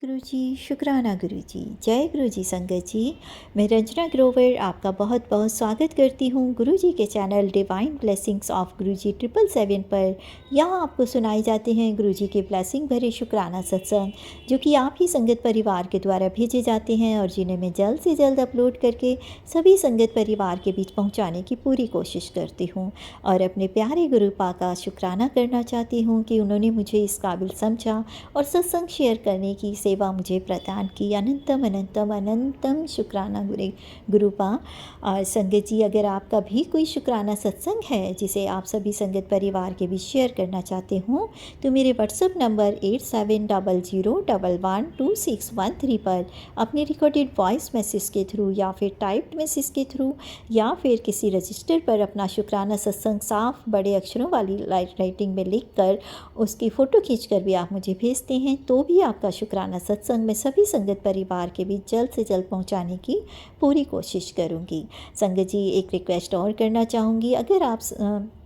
गुरुजी, शुक्राना गुरुजी, जय गुरुजी संगत जी। मैं रंजना ग्रोवर आपका बहुत बहुत स्वागत करती हूँ गुरुजी के चैनल डिवाइन ब्लेसिंग्स ऑफ गुरुजी 777 पर। यहाँ आपको सुनाए जाते हैं गुरुजी के ब्लेसिंग भरे शुक्राना सत्संग, जो कि आप ही संगत परिवार के द्वारा भेजे जाते हैं और जिन्हें मैं जल्द से जल्द अपलोड करके सभी संगत परिवार के बीच पहुँचाने की पूरी कोशिश करती हूँ। और अपने प्यारे गुरुपा का शुक्राना करना चाहती हूँ कि उन्होंने मुझे इस काबिल समझा और सत्संग शेयर करने की सेवा मुझे प्रदान की। अनंतम अनंतम अनंतम शुक्राना गुरुपा। और संगत जी, अगर आपका भी कोई शुक्राना सत्संग है जिसे आप सभी संगत परिवार के बीच शेयर करना चाहते हो, तो मेरे व्हाट्सएप नंबर 8700112613 पर अपने रिकॉर्डेड वॉइस मैसेज के थ्रू या फिर टाइप्ड मैसेज के थ्रू या फिर किसी रजिस्टर पर अपना शुक्राना सत्संग साफ बड़े अक्षरों वाली राइटिंग में लिख कर उसकी फ़ोटो खींचकर भी आप मुझे भेजते हैं, तो भी आपका शुक्राना सत्संग मैं सभी संगत परिवार के बीच जल्द से जल्द पहुंचाने की पूरी कोशिश करूंगी। संगत जी, एक रिक्वेस्ट और करना चाहूँगी, अगर आप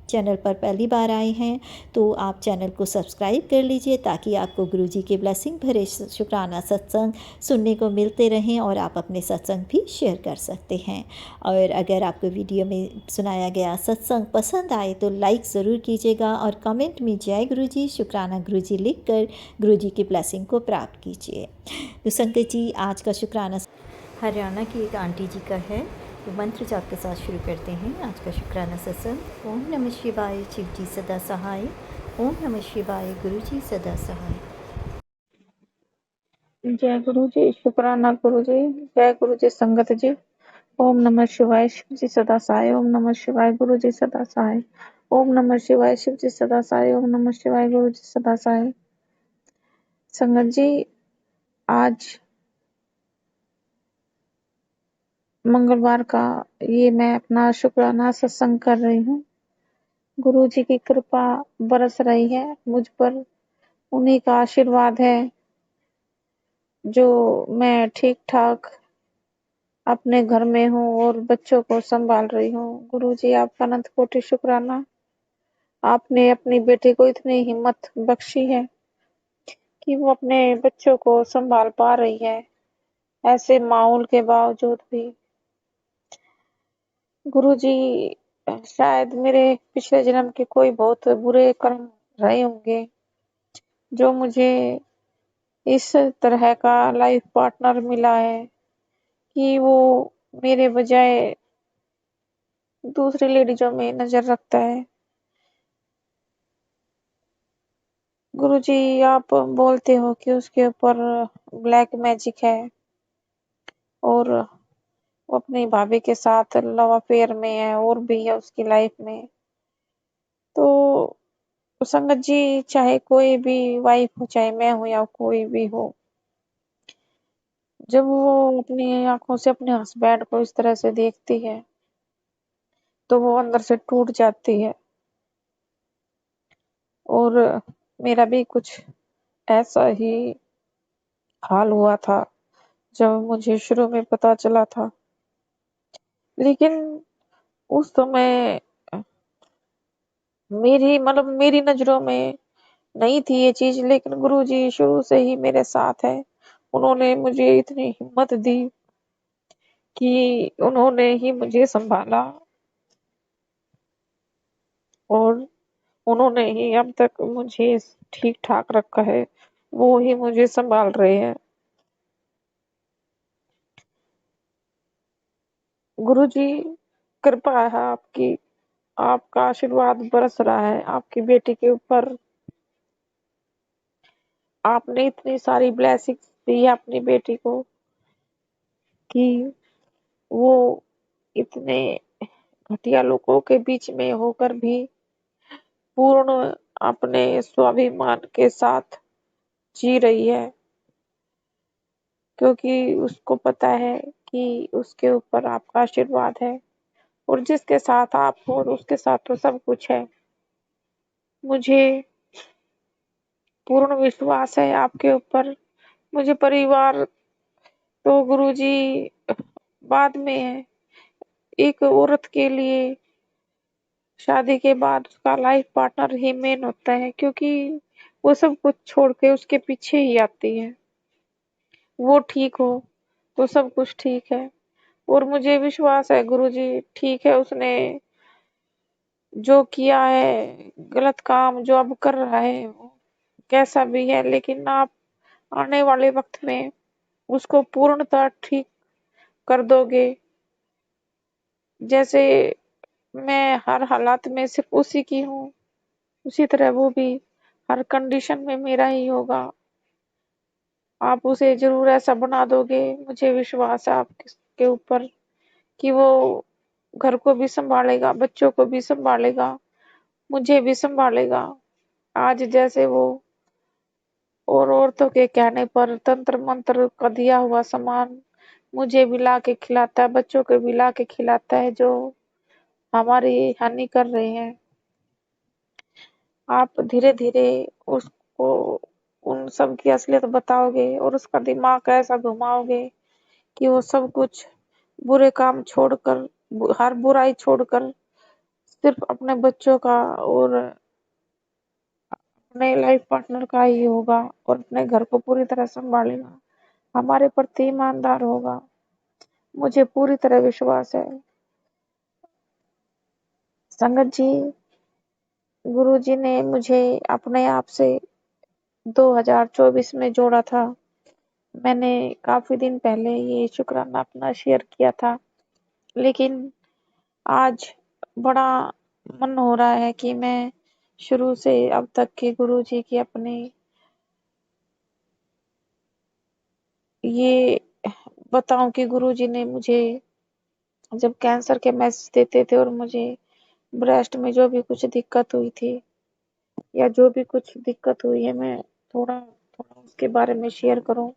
चैनल पर पहली बार आए हैं तो आप चैनल को सब्सक्राइब कर लीजिए, ताकि आपको गुरुजी के ब्लेसिंग भरे शुक्राना सत्संग सुनने को मिलते रहें और आप अपने सत्संग भी शेयर कर सकते हैं। और अगर आपको वीडियो में सुनाया गया सत्संग पसंद आए तो लाइक ज़रूर कीजिएगा और कमेंट में जय गुरुजी, शुक्राना गुरुजी लिख कर गुरुजी की ब्लेसिंग को प्राप्त कीजिए। तो संगत जी, आज का शुक्राना हरियाणा की एक आंटी जी का है, तो मंत्र जाप के साथ शुरू करते हैं आज का शुक्राना सत्संग। ओम नमः शिवाय, शिव जी सदा सहाय। ओम नमः शिवाय, गुरु जी सदा सहाय। जय गुरु जी, शुक्राना गुरु जी, जय गुरु जी संगत जी। ओम नमः शिवाय, शिव जी सदा सहाय। ओम नमः शिवाय, गुरु जी सदा सहाय। ओम नमः शिवाय, शिव जी सदा सहाय। ओम नमः शिवाय, गुरु जी सदा सहाय। संगत जी, आज मंगलवार का ये मैं अपना शुक्राना सत्संग कर रही हूँ। गुरु जी की कृपा बरस रही है मुझ पर, उन्हीं का आशीर्वाद है जो मैं ठीक ठाक अपने घर में हूँ और बच्चों को संभाल रही हूँ। गुरु जी, आपका अनंत कोटि शुक्राना। आपने अपनी बेटी को इतनी हिम्मत बख्शी है कि वो अपने बच्चों को संभाल पा रही है, ऐसे माहौल के बावजूद भी। गुरु जी, शायद मेरे पिछले जन्म के कोई बहुत बुरे कर्म रहे होंगे जो मुझे इस तरह का लाइफ पार्टनर मिला है कि वो मेरे बजाय दूसरी लेडीजों में नजर रखता है। गुरुजी, आप बोलते हो कि उसके ऊपर ब्लैक मैजिक है और वो अपनी भाभी के साथ लव अफेयर में है और भी है उसकी लाइफ में। तो संगत जी, चाहे कोई भी वाइफ हो, चाहे मैं हूं या कोई भी हो, जब वो अपनी आंखों से अपने हस्बैंड को इस तरह से देखती है तो वो अंदर से टूट जाती है। और मेरा भी कुछ ऐसा ही हाल हुआ था जब मुझे शुरू में पता चला था, लेकिन उस समय मेरी नजरों में नहीं थी ये चीज। लेकिन गुरुजी शुरू से ही मेरे साथ है। उन्होंने मुझे इतनी हिम्मत दी कि उन्होंने ही मुझे संभाला और उन्होंने ही अब तक मुझे ठीक ठाक रखा है। वो ही मुझे संभाल रहे हैं। गुरुजी, कृपा है आपकी, आपका आशीर्वाद बरस रहा है आपकी बेटी के ऊपर। आपने इतनी सारी ब्लेसिंग्स दी है अपनी बेटी को कि वो इतने घटिया लोगों के बीच में होकर भी पूर्ण अपने स्वाभिमान के साथ जी रही है, क्योंकि उसको पता है कि उसके ऊपर आपका आशीर्वाद है और जिसके साथ आप हो और उसके साथ तो सब कुछ है। मुझे पूर्ण विश्वास है आपके ऊपर। मुझे परिवार तो गुरुजी बाद में है। एक औरत के लिए शादी के बाद उसका लाइफ पार्टनर ही मेन होता है, क्योंकि वो सब कुछ छोड़ के उसके पीछे ही आती है। वो ठीक हो तो सब कुछ ठीक है। और मुझे विश्वास है गुरुजी ठीक है, उसने जो किया है गलत काम जो अब कर रहा है वो कैसा भी है, लेकिन आप आने वाले वक्त में उसको पूर्णतः ठीक कर दोगे। जैसे मैं हर हालात में सिर्फ उसी की हूँ, उसी तरह वो भी हर कंडीशन में मेरा ही होगा। आप उसे जरूर ऐसा बना दोगे, मुझे विश्वास है आपके ऊपर कि वो घर को भी संभालेगा, बच्चों को भी संभालेगा, मुझे भी संभालेगा। आज जैसे वो और औरतों के कहने पर तंत्र मंत्र का दिया हुआ सामान मुझे भी ला के खिलाता है, बच्चों को भी ला के खिलाता है जो हमारी हानि कर रहे हैं। आप धीरे धीरे उसको उन सब की असलियत बताओगे और उसका दिमाग ऐसा घुमाओगे कि वो सब कुछ बुरे काम छोड़कर, हर बुराई छोड़कर सिर्फ अपने बच्चों का और अपने लाइफ पार्टनर का ही होगा और अपने घर को पूरी तरह संभालेगा, हमारे प्रति ईमानदार होगा। मुझे पूरी तरह विश्वास है। संगत जी, गुरु जी ने मुझे अपने आप से 2024 में जोड़ा था। मैंने काफी दिन पहले ये शुक्राना अपना शेयर किया था, लेकिन आज बड़ा मन हो रहा है कि मैं शुरू से अब तक के गुरु जी की अपनी ये बताऊं कि गुरु जी ने मुझे जब कैंसर के मैसेज देते थे और मुझे ब्रेस्ट में जो भी कुछ दिक्कत हुई थी या जो भी कुछ दिक्कत हुई है, मैं थोड़ा थोड़ा उसके बारे में शेयर करूं।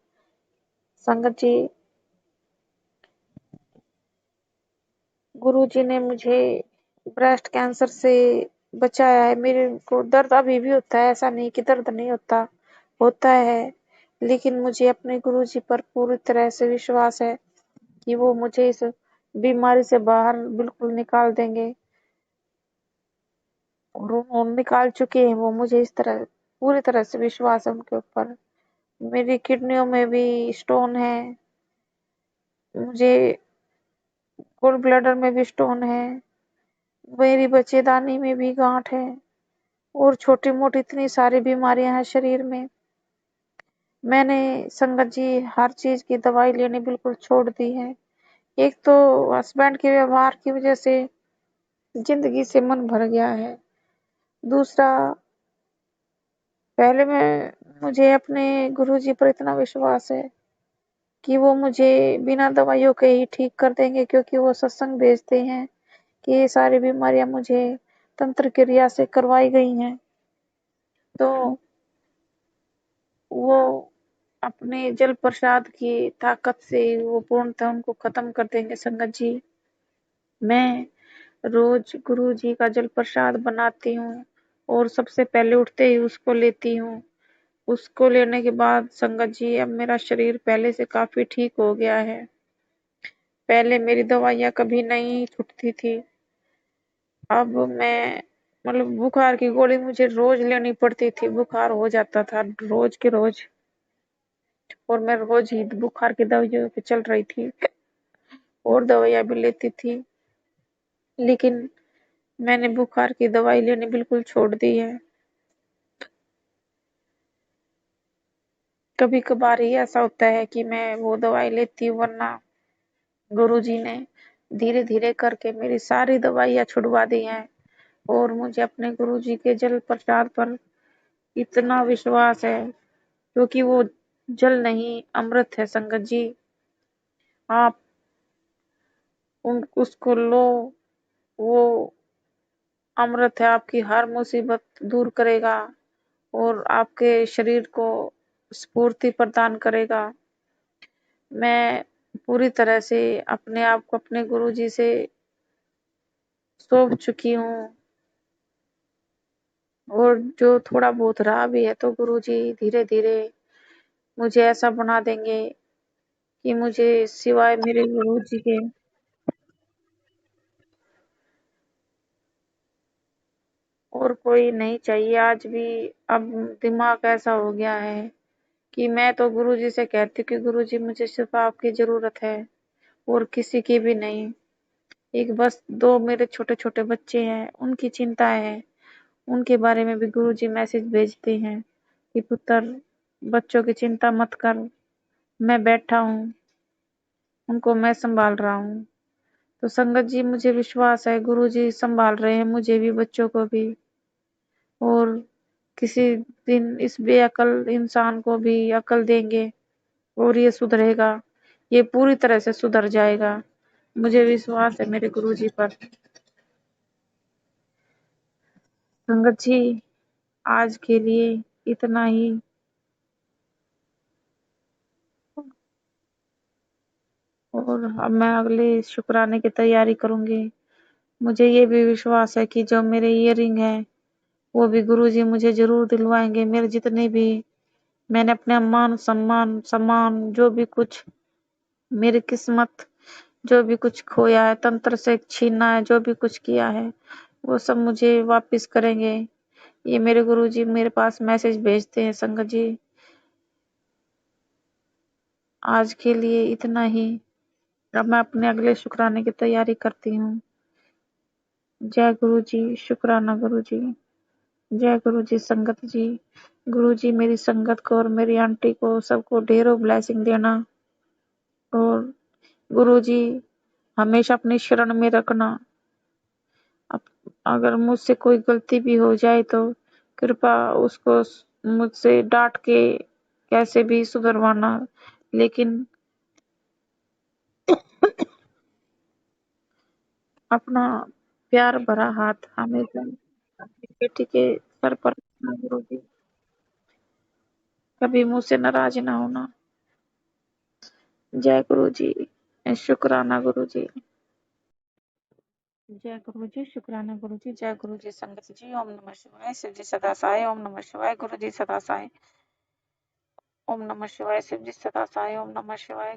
संगत जी, गुरु जी ने मुझे ब्रेस्ट कैंसर से बचाया है। मेरे को दर्द अभी भी होता है, ऐसा नहीं कि दर्द नहीं होता, होता है, लेकिन मुझे अपने गुरु जी पर पूरी तरह से विश्वास है कि वो मुझे इस बीमारी से बाहर बिल्कुल निकाल देंगे और वो निकाल चुके हैं। वो मुझे इस तरह पूरी तरह से विश्वास है उनके ऊपर। मेरी किडनियों में भी स्टोन है, मुझे गॉल ब्लैडर में भी स्टोन है, मेरी बच्चेदानी में भी गांठ है और छोटी मोटी इतनी सारी बीमारियां हैं शरीर में। मैंने संगत जी हर चीज की दवाई लेनी बिल्कुल छोड़ दी है। एक तो हस्बैंड के व्यवहार की वजह से जिंदगी से मन भर गया है। दूसरा, पहले मुझे अपने गुरुजी पर इतना विश्वास है कि वो मुझे बिना दवाइयों के ही ठीक कर देंगे, क्योंकि वो सत्संग भेजते हैं कि ये सारी बीमारियां मुझे तंत्र क्रिया से करवाई गई हैं, तो वो अपने जल प्रसाद की ताकत से वो पूर्णतः उनको खत्म कर देंगे। संगत जी, मैं रोज गुरु जी का जल प्रसाद बनाती हूँ और सबसे पहले उठते ही उसको लेती हूँ। उसको लेने के बाद संगत जी अब मेरा शरीर पहले से काफी ठीक हो गया है। पहले मेरी दवाइयाँ कभी नहीं छूटती थी, अब मैं मतलब बुखार की गोली मुझे रोज लेनी पड़ती थी, बुखार हो जाता था रोज के रोज और मैं रोज ही बुखार की दवाइयों पे चल रही थी और दवाइयाँ भी लेती थी, लेकिन मैंने बुखार की दवाई लेनी बिल्कुल छोड़ दी है। कभी कभार ही ऐसा होता है कि मैं वो दवाई लेती हूँ, वरना गुरुजी ने धीरे धीरे करके मेरी सारी दवाइयाँ छुड़वा दी हैं और मुझे अपने गुरुजी के जल प्रसाद पर इतना विश्वास है, क्योंकि वो जल नहीं अमृत है। संगत जी, आप उसको लो, वो अमृत है, आपकी हर मुसीबत दूर करेगा और आपके शरीर को स्फूर्ति प्रदान करेगा। मैं पूरी तरह से अपने आप को अपने गुरुजी से सौंप चुकी हूँ और जो थोड़ा बहुत रहा भी है तो गुरुजी धीरे धीरे मुझे ऐसा बना देंगे कि मुझे सिवाय मेरे गुरुजी के और कोई नहीं चाहिए। आज भी अब दिमाग ऐसा हो गया है कि मैं तो गुरुजी से कहती हूँ कि गुरुजी मुझे सिर्फ आपकी जरूरत है और किसी की भी नहीं। एक बस 2 मेरे छोटे-छोटे बच्चे हैं, उनकी चिंता है। उनके बारे में भी गुरुजी मैसेज भेजते हैं कि पुत्र बच्चों की चिंता मत कर, मैं बैठा हूँ, उनको मैं संभाल रहा हूँ। तो संगत जी मुझे विश्वास है गुरुजी संभाल रहे हैं मुझे भी, बच्चों को भी, और किसी दिन इस बेअकल इंसान को भी अकल देंगे और ये सुधरेगा, ये पूरी तरह से सुधर जाएगा। मुझे विश्वास है मेरे गुरुजी पर। संगत जी आज के लिए इतना ही। और अब मैं अगले शुक्राने की तैयारी करूंगी। मुझे ये भी विश्वास है कि जो मेरे इयररिंग है वो भी गुरुजी मुझे जरूर दिलवाएंगे। मेरे जितने भी मैंने अपने मान सम्मान सम्मान जो भी कुछ मेरी किस्मत, जो भी कुछ खोया है, तंत्र से छीना है, जो भी कुछ किया है वो सब मुझे वापस करेंगे। ये मेरे गुरुजी मेरे पास मैसेज भेजते हैं। संगत जी आज के लिए इतना ही। अब मैं अपने अगले शुक्राने की तैयारी करती हूँ। जय गुरु जी, शुक्राना गुरु जी। जय गुरु जी। संगत जी, गुरु जी मेरी संगत को और मेरी आंटी को सबको ढेरों ब्लेसिंग देना, और गुरु जी हमेशा अपनी शरण में रखना। अगर मुझसे कोई गलती भी हो जाए तो कृपा उसको मुझसे डांट के कैसे भी सुधरवाना, लेकिन अपना प्यार भरा हाथ हमेशा अपनी बेटी के सर पर रखना गुरु जी। कभी मुझसे नाराज ना होना। जय गुरु जी, शुक्राना गुरु जी। जय गुरु जी, शुक्राना गुरु जी। जय गुरु जी। संगत जी ओम नमः शिवाय। शिव जी सदा सहाय। ओम नमः शिवाय। गुरु जी सदा सहाय। ओम नमः शिवाय। शिव जी सदा सहाय। ओम नमः शिवाय।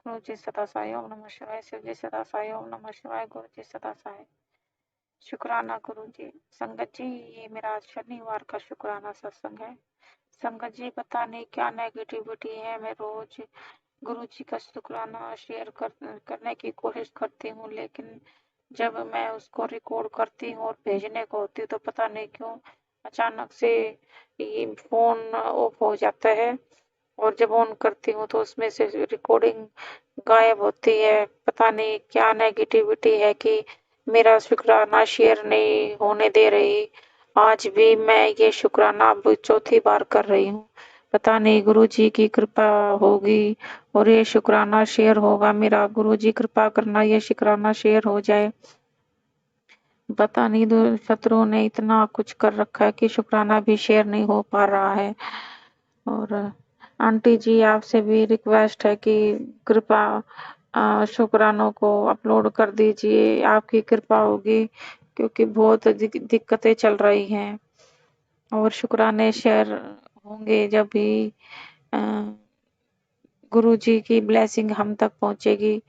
गुरु जी सदा सहाय। ओम नमः शिवाय। शिव जी सदा सहाय। ओम नमः शिवाय। गुरु जी सदा सहाय। शुक्राना गुरु जी। संगत जी ये मेरा शनिवार का शुक्राना सत्संग है। संगत जी पता नहीं क्या नेगेटिविटी है, मैं रोज गुरु जी का शुक्राना शेयर करने की कोशिश करती हूँ, लेकिन जब मैं उसको रिकॉर्ड करती हूँ और भेजने को होती हूँ तो पता नहीं क्यों अचानक से ये फोन ऑफ हो जाता है, और जब ऑन करती हूँ तो उसमें से रिकॉर्डिंग गायब होती है। पता नहीं क्या नेगेटिविटी है कि मेरा शुक्राना शेयर नहीं होने दे रही। आज भी मैं ये शुक्राना अब चौथी बार कर रही हूँ। पता नहीं गुरु जी की कृपा होगी और ये शुक्राना शेयर होगा मेरा। गुरु जी कृपा करना ये शुक्राना शेयर हो जाए। पता नहीं शत्रुओं ने इतना कुछ कर रखा है कि शुक्राना भी शेयर नहीं हो पा रहा है। और आंटी जी आपसे भी रिक्वेस्ट है कि कृपा शुक्रानों को अपलोड कर दीजिए, आपकी कृपा होगी, क्योंकि बहुत दिक्कतें चल रही हैं। और शुक्राने शेयर होंगे जब भी गुरु जी की ब्लेसिंग हम तक पहुंचेगी।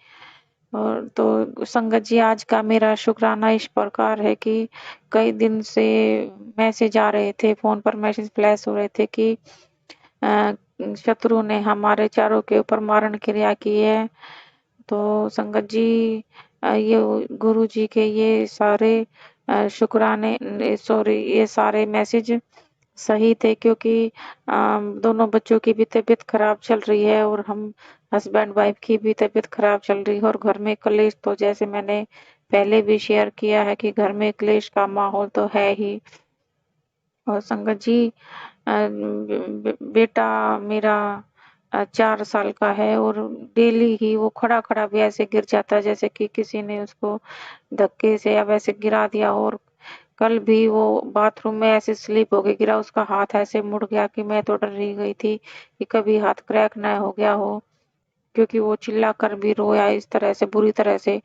और तो संगत जी आज का मेरा शुक्राना इस प्रकार है कि कई दिन से मैसेज आ रहे थे, फोन पर मैसेज फ्लैश हो रहे थे कि शत्रु ने हमारे चारों के ऊपर मारण क्रिया की है। तो संगत जी ये गुरु जी के ये सारे शुक्राने सॉरी ये सारे मैसेज सही थे, क्योंकि दोनों बच्चों की भी तबीयत खराब चल रही है और हम हस्बैंड वाइफ की भी तबीयत खराब चल रही है, और घर में क्लेश तो जैसे मैंने पहले भी शेयर किया है कि घर में क्लेश का माहौल तो है ही। और संगत जी बेटा मेरा 4 साल का है और डेली ही वो खड़ा खड़ा भी ऐसे गिर जाता है जैसे कि किसी ने उसको धक्के से या वैसे गिरा दिया। और कल भी वो बाथरूम में ऐसे स्लिप होके गिरा, उसका हाथ ऐसे मुड़ गया कि मैं तो डर ही गई थी कि कभी हाथ क्रैक ना हो गया हो, क्योंकि वो चिल्ला कर भी रोया इस तरह से बुरी तरह से।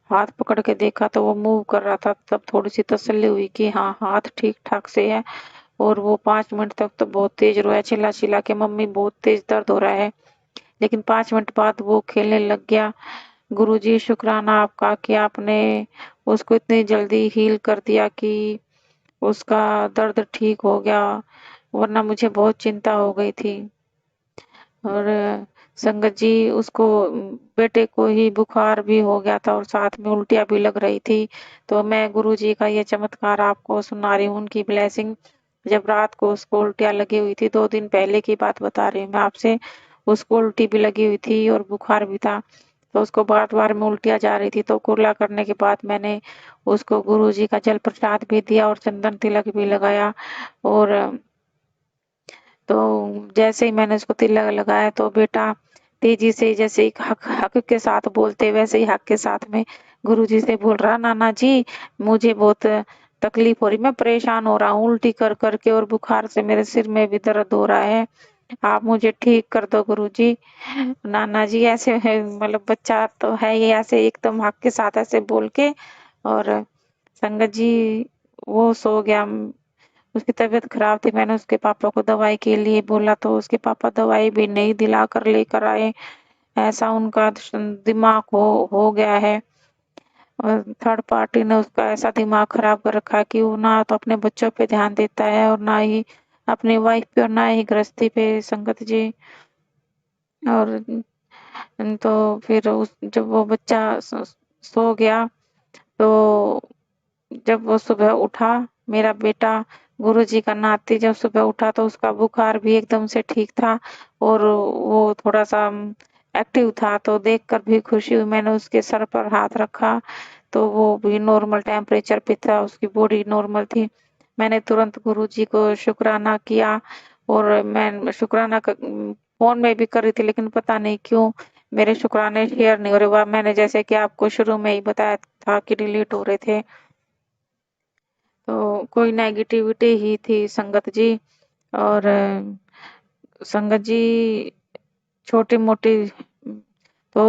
हाथ पकड़ के देखा तो वो मूव कर रहा था, तब थोड़ी सी तसल्ली हुई कि हाँ हाथ ठीक ठाक से है। और वो 5 मिनट तक तो बहुत तेज रोया, चिल्ला चिल्ला के मम्मी बहुत तेज दर्द हो रहा है, लेकिन 5 मिनट बाद वो खेलने लग गया। गुरुजी शुक्राना आपका कि आपने उसको इतनी जल्दी हील कर दिया कि उसका दर्द ठीक हो गया, वरना मुझे बहुत चिंता हो गई थी। और संगत जी उसको बेटे को ही बुखार भी हो गया था और साथ में उल्टियाँ भी लग रही थी। तो मैं गुरुजी का ये चमत्कार आपको सुना रही हूँ, उनकी ब्लेसिंग। जब रात को उसको उल्टियाँ लगी हुई थी, 2 दिन पहले की बात बता रही हूँ मैं आपसे, उसको उल्टी भी लगी हुई थी और बुखार भी था। तो उसको बार-बार में उल्टियाँ जा रही थी, तो कुर्ला करने के बाद मैंने उसको गुरुजी का जल प्रसाद भी दिया और चंदन तिलक भी लगाया। और तो जैसे ही मैंने उसको तिलक लगाया तो बेटा तेजी से, जैसे एक हक हक के साथ बोलते वैसे ही हक के साथ में गुरुजी से बोल रहा, नाना जी मुझे बहुत तकलीफ हो रही, मैं परेशान हो रहा हूँ उल्टी कर करके और बुखार से मेरे सिर में भी दर्द हो रहा है, आप मुझे ठीक कर दो गुरुजी। नाना जी ऐसे है, मतलब बच्चा तो है ये, ऐसे एकदम हक के साथ ऐसे बोल के। और संगत जी वो सो गया। उसकी तबीयत खराब थी, मैंने उसके पापा को दवाई के लिए बोला तो उसके पापा दवाई भी नहीं दिला कर लेकर आए। ऐसा उनका दिमाग हो गया है। और थर्ड पार्टी ने उसका ऐसा दिमाग खराब कर रखा है कि वो ना तो अपने बच्चों पे ध्यान देता है और ना ही अपनी वाइफ पे और ना ही गृहस्थी पे, संगत जी। और तो फिर उस जब वो बच्चा सो गया तो जब वो सुबह उठा, मेरा बेटा गुरुजी का नाती जब सुबह उठा तो उसका बुखार भी एकदम से ठीक था और वो थोड़ा सा एक्टिव था, तो देखकर भी खुशी हुई। मैंने उसके सर पर हाथ रखा तो वो भी नॉर्मल टेम्परेचर पे था, उसकी बॉडी नॉर्मल थी। मैंने तुरंत गुरुजी को शुक्राना किया और मैं शुक्राना फोन में भी कर रही थी, लेकिन पता नहीं क्यों मेरे शुक्राने शेयर नहीं हो रहे। वह मैंने जैसे कि आपको शुरू में ही बताया था कि डिलीट हो रहे थे, तो कोई नेगेटिविटी ही थी संगत जी। और संगत जी छोटी मोटी तो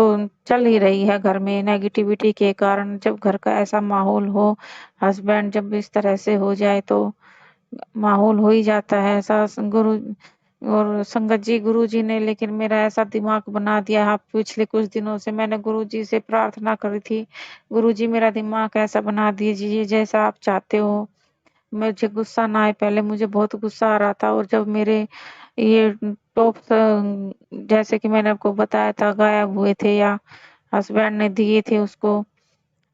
चल ही रही है घर में नेगेटिविटी के कारण। जब घर का ऐसा माहौल हो, हस्बैंड जब इस तरह से हो जाए तो माहौल हो ही जाता है ऐसा। गुरु और संगत जी गुरुजी ने लेकिन मेरा ऐसा दिमाग बना दिया है। पिछले कुछ दिनों से मैंने गुरुजी से प्रार्थना करी थी, गुरुजी मेरा दिमाग ऐसा बना दीजिए जैसा आप चाहते हो, मुझे गुस्सा ना आए। पहले मुझे बहुत गुस्सा आ रहा था और जब मेरे ये टॉप्स जैसे कि मैंने आपको बताया था गायब हुए थे या हस्बैंड ने दिए थे उसको,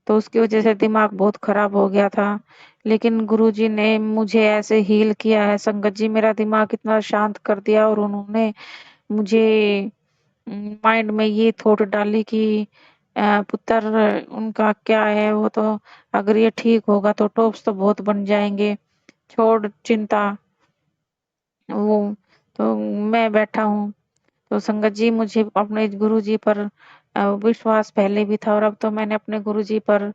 तो उसकी वजह से दिमाग बहुत खराब हो गया था। लेकिन गुरुजी ने मुझे ऐसे हील किया है संगत जी, मेरा दिमाग इतना शांत कर दिया और उन्होंने मुझे माइंड में ये थॉट डाली कि पुत्र उनका क्या है, वो तो अगर ये ठीक होगा तो टॉप्स तो बहुत बन जाएंगे, छोड़ चिंता। वो तो मैं बैठा हूँ। तो संगत जी मुझे अपने गुरुजी पर विश्वास पहले भी था और अब तो मैंने अपने गुरुजी पर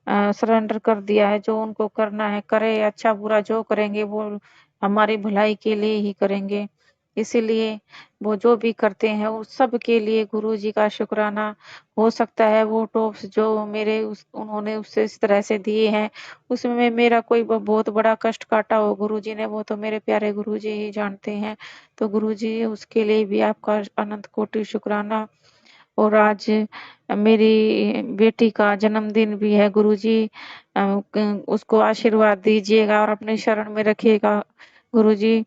सरेंडर कर दिया है। जो उनको करना है करे, अच्छा बुरा जो करेंगे वो हमारी भलाई के लिए ही करेंगे। इसीलिए वो जो भी करते हैं उस सब के लिए गुरुजी का शुक्राना। हो सकता है वो टॉप्स जो मेरे उन्होंने उससे इस तरह से दिए हैं उसमें मेरा कोई बहुत बड़ा कष्ट काटा हो गुरुजी ने, वो तो मेरे प्यारे गुरुजी ही जानते हैं। तो गुरुजी उसके लिए भी आपका अनंत कोटि शुक्राना। और आज मेरी बेटी का जन्मदिन भी है गुरुजी, उसको आशीर्वाद दीजिएगा और अपने शरण में रखिएगा गुरुजी।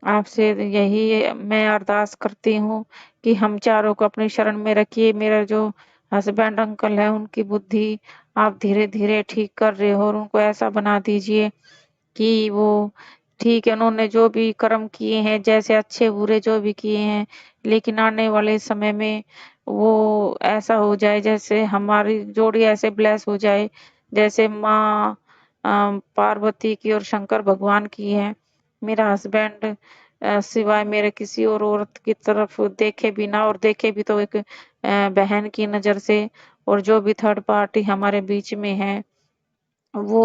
आपसे यही मैं अरदास करती हूँ कि हम चारों को अपनी शरण में रखिए। मेरा जो हस्बैंड अंकल है उनकी बुद्धि आप धीरे धीरे ठीक कर रहे हो और उनको ऐसा बना दीजिए कि वो ठीक है, उन्होंने जो भी कर्म किए हैं, जैसे अच्छे बुरे जो भी किए हैं, लेकिन आने वाले समय में वो ऐसा हो जाए जैसे हमारी जोड़ी ऐसे ब्लेस हो जाए जैसे माँ पार्वती की और शंकर भगवान की है। मेरा हस्बैंड सिवाय मेरे किसी और औरत की तरफ देखे भी ना, और देखे भी तो एक बहन की नजर से, और जो भी थर्ड पार्टी हमारे बीच में है वो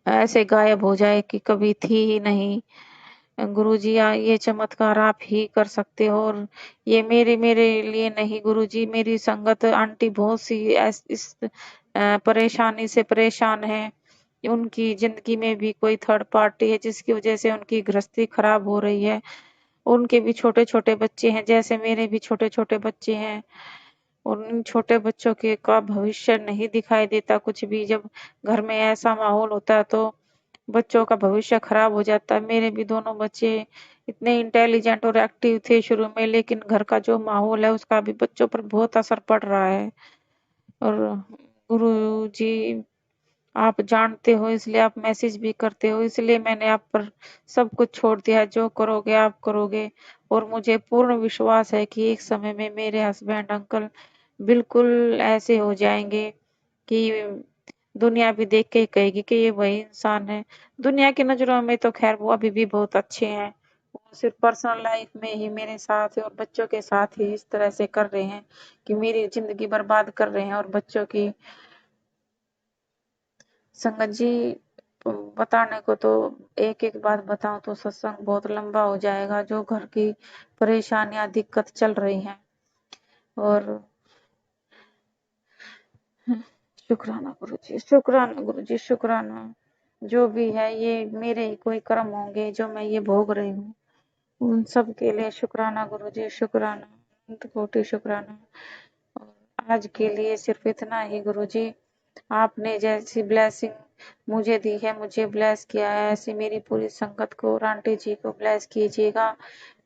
ऐसे गायब हो जाए कि कभी थी ही नहीं। गुरुजी ये चमत्कार आप ही कर सकते हो। और ये मेरे मेरे लिए नहीं गुरुजी, मेरी संगत आंटी बहुत सी इस परेशानी से परेशान है। उनकी जिंदगी में भी कोई थर्ड पार्टी है जिसकी वजह से उनकी गृहस्थी खराब हो रही है। उनके भी छोटे छोटे बच्चे हैं, जैसे मेरे भी छोटे छोटे बच्चे हैं, और उन छोटे बच्चों के का भविष्य नहीं दिखाई देता कुछ भी। जब घर में ऐसा माहौल होता है तो बच्चों का भविष्य खराब हो जाता है। मेरे भी दोनों बच्चे इतने इंटेलिजेंट और एक्टिव थे शुरू में, लेकिन घर का जो माहौल है उसका भी बच्चों पर बहुत असर पड़ रहा है। और गुरुजी आप जानते हो, इसलिए आप मैसेज भी करते हो, इसलिए मैंने आप पर सब कुछ छोड़ दिया है। जो करोगे आप करोगे, और मुझे पूर्ण विश्वास है कि एक समय में मेरे हस्बैंड अंकल बिल्कुल ऐसे हो जाएंगे कि दुनिया भी देख के कहेगी कि ये वही इंसान है। दुनिया की नजरों में तो खैर वो अभी भी बहुत अच्छे हैं। वो सिर्फ पर्सनल लाइफ में ही मेरे साथ और बच्चों के साथ ही इस तरह से कर रहे हैं कि मेरी जिंदगी बर्बाद कर रहे हैं और बच्चों की। संगत जी, बताने को तो एक एक बात बताऊं तो सत्संग बहुत लंबा हो जाएगा। जो घर की परेशानियां दिक्कत चल रही हैं, और शुक्राना गुरुजी, शुक्राना गुरुजी, शुक्राना। जो भी है ये मेरे ही कोई कर्म होंगे जो मैं ये भोग रही हूँ, उन सब के लिए शुक्राना गुरुजी, शुक्राना, अनंत कोटि शुक्राना। और आज के लिए सिर्फ इतना ही गुरुजी। आपने जैसी ब्लेसिंग मुझे दी है, मुझे ब्लेस किया है, ऐसी मेरी पूरी संगत को और आंटी जी को ब्लेस कीजिएगा।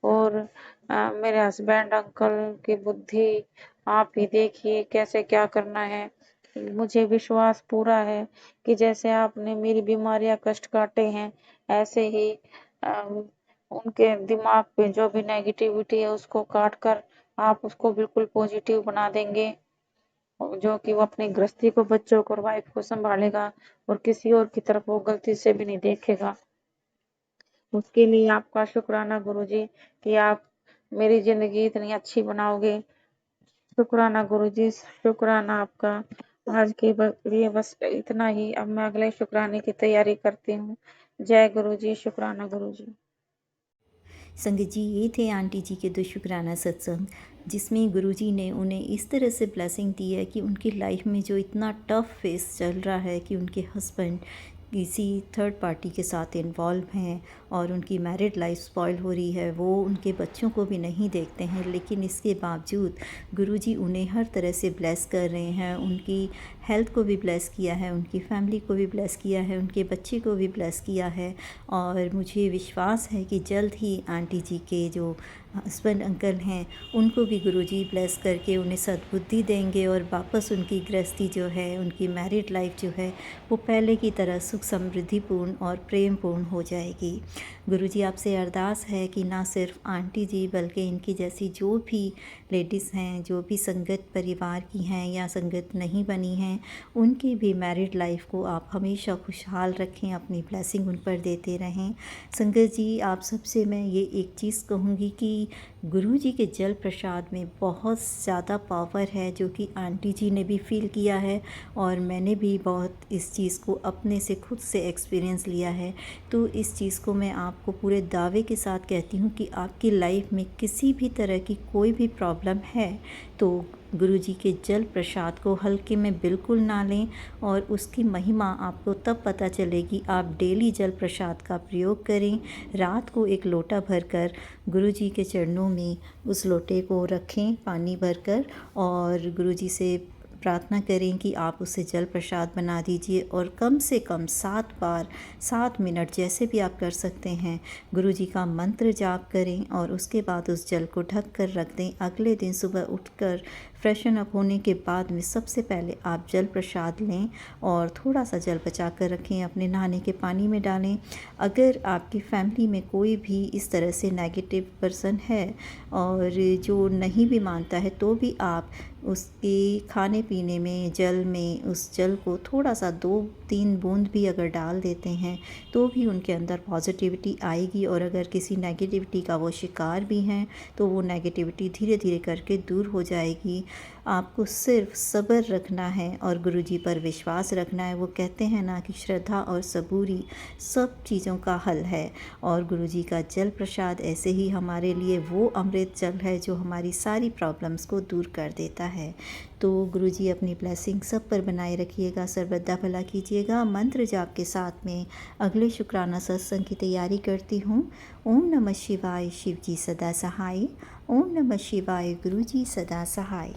और मेरे हस्बैंड अंकल की बुद्धि आप ही देखिए कैसे क्या करना है। मुझे विश्वास पूरा है कि जैसे आपने मेरी बीमारियां कष्ट काटे हैं, ऐसे ही उनके दिमाग पे जो भी नेगेटिविटी है उसको काट कर आप उसको बिल्कुल पॉजिटिव बना देंगे, जो कि वो अपनी गृहस्थी को, बच्चों को और वाइफ को संभालेगा और किसी और की तरफ वो गलती से भी नहीं देखेगा। उसके लिए आपका शुक्राना गुरुजी कि आप मेरी जिंदगी इतनी अच्छी बनाओगे। शुक्राना गुरुजी, शुक्राना आपका। आज के लिए बस इतना ही। अब मैं अगले शुक्राने की तैयारी करती हूँ। जय गुरुजी, शुक्राना गुरुजी। संगत जी, ये थे आंटी जी के 2 शुक्राना सत्संग, जिसमें गुरुजी ने उन्हें इस तरह से ब्लेसिंग दी है कि उनकी लाइफ में जो इतना टफ फेस चल रहा है कि उनके हस्बैंड किसी थर्ड पार्टी के साथ इन्वॉल्व हैं और उनकी मैरिड लाइफ स्पॉइल हो रही है, वो उनके बच्चों को भी नहीं देखते हैं, लेकिन इसके बावजूद गुरुजी उन्हें हर तरह से ब्लेस कर रहे हैं। उनकी हेल्थ को भी ब्लेस किया है, उनकी फैमिली को भी ब्लेस किया है, उनके बच्चे को भी ब्लेस किया है। और मुझे विश्वास है कि जल्द ही आंटी जी के जो हस्बैंड अंकल हैं उनको भी गुरुजी ब्लेस करके उन्हें सद्बुद्धि देंगे और वापस उनकी गृहस्थी जो है, उनकी मैरिड लाइफ जो है, वो पहले की तरह सुख समृद्धिपूर्ण और प्रेमपूर्ण हो जाएगी। गुरुजी आपसे अरदास है कि ना सिर्फ आंटी जी बल्कि इनकी जैसी जो भी लेडीज़ हैं, जो भी संगत परिवार की हैं या संगत नहीं बनी हैं, उनकी भी मैरिड लाइफ को आप हमेशा खुशहाल रखें, अपनी ब्लेसिंग उन पर देते रहें। संगत जी, आप सबसे मैं ये एक चीज़ कहूँगी कि गुरुजी के जल प्रसाद में बहुत ज़्यादा पावर है, जो कि आंटी जी ने भी फील किया है और मैंने भी बहुत इस चीज़ को अपने से खुद से एक्सपीरियंस लिया है। तो इस चीज़ को मैं आपको पूरे दावे के साथ कहती हूँ कि आपकी लाइफ में किसी भी तरह की कोई भी प्रॉब्लम है तो गुरुजी के जल प्रसाद को हल्के में बिल्कुल ना लें, और उसकी महिमा आपको तब पता चलेगी आप डेली जल प्रसाद का प्रयोग करें। रात को एक लोटा भरकर गुरुजी के चरणों में उस लोटे को रखें पानी भरकर, और गुरुजी से प्रार्थना करें कि आप उसे जल प्रसाद बना दीजिए और कम से कम 7 बार 7 मिनट जैसे भी आप कर सकते हैं गुरुजी का मंत्र जाप करें और उसके बाद उस जल को ढक कर रख दें। अगले दिन सुबह उठकर फ्रेशन अप होने के बाद में सबसे पहले आप जल प्रसाद लें और थोड़ा सा जल बचा कर रखें, अपने नहाने के पानी में डालें। अगर आपकी फैमिली में कोई भी इस तरह से नेगेटिव पर्सन है और जो नहीं भी मानता है, तो भी आप उसके खाने पीने में जल में उस जल को थोड़ा सा 2-3 बूंद भी अगर डाल देते हैं तो भी उनके अंदर पॉजिटिविटी आएगी। और अगर किसी नेगेटिविटी का वो शिकार भी हैं तो वो नेगेटिविटी धीरे धीरे करके दूर हो जाएगी। आपको सिर्फ सब्र रखना है और गुरुजी पर विश्वास रखना है। वो कहते हैं ना कि श्रद्धा और सबूरी सब चीज़ों का हल है, और गुरुजी का जल प्रसाद ऐसे ही हमारे लिए वो अमृत जल है जो हमारी सारी प्रॉब्लम्स को दूर कर देता है। तो गुरुजी अपनी ब्लेसिंग सब पर बनाए रखिएगा, सर्वदा भला कीजिएगा। मंत्र जाप के साथ में अगले शुक्राना सत्संग की तैयारी करती हूँ। ओम नमः शिवाय, शिव जी सदा सहाय। ओम नमः शिवाय, गुरुजी सदा सहाय।